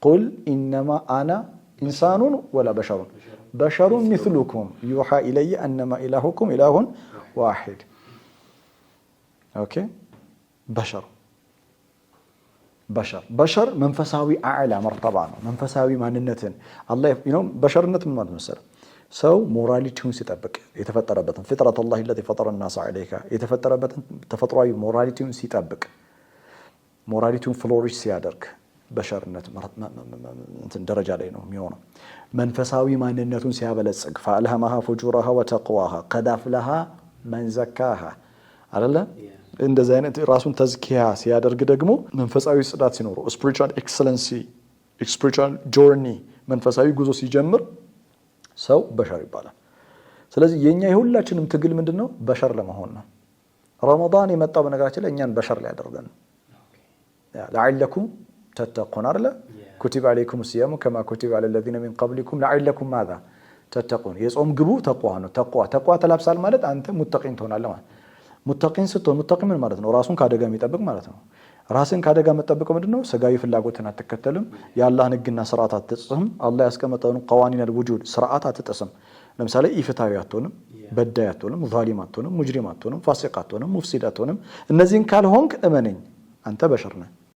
قل إنما أنا إنسان ولا بشر مثلكم يوحى إلي أنما إلهكم إله واحد. أوكي بشر منفساوي أعلى مرتبة منفساوي معننتن الله بشرنة من ماذا مثلا سو موراليتيون سيطبق يتفتر بطن فطرة الله التي فطر الناس عليها يتفتر بطن تفطروا موراليتيون سيطبق موراليتيون فلوريش سيادرك بشرنة درجة علينا ميونا منفساوي معننتون سيابلسق فألهمها فجورها وتقواها قد أفلها من زكاها على الله እንደዚህ አይነት ራሱን ተዝኪያ ሲያደርግ ደግሞ መንፈሳዊ ጽዳት ሲኖረው spiritual excellency spiritual journey መንፈሳዊ ጉዞ ሲጀምር ሰው በሸር ይባላል። ስለዚህ የኛ የሁላችንም ትግል ምንድነው? በሸር ለመሆን ነው። ረመዳን የመጣው በነገራችን ላይ እኛን በሸር ላይ ያደርገን لعلكم تتقون አይደለ كتب عليكم الصيام كما كتب على الذين من قبلكم لعلكم ماذا تتقون የጾም ግቡ ተቅዋ ነው። ተቅዋ ተላብሳል ማለት አንተ ሙተቂን ትሆናለህ ማለት ሙተቂን ስትሆን ሙተቂ ምን ማለት ነው? ራሱን ካደጋ የሚጠብቅ ማለት ነው። ራስን ካደጋ መጠበቅ ምንድነው? ስጋዊ ፍላጎትን አትከተልም፣ የአላህን ህግና ስርዓት አትጥስም፣ አላህ ያስቀመጠውን ቀዋኒን አልውጁድ ስርዓት አትጥስም። ለምሳሌ ኢፍታዊ አትሆንም፣ በዳይ አትሆንም፣ ዛሊም አትሆንም፣ ሙጅሪም አትሆንም፣ ፋሲቅ አትሆንም፣ ሙፍሲድ አትሆንም። እነዚህን ካልሆንክ እመነኝ አንተ በሸር ነህ።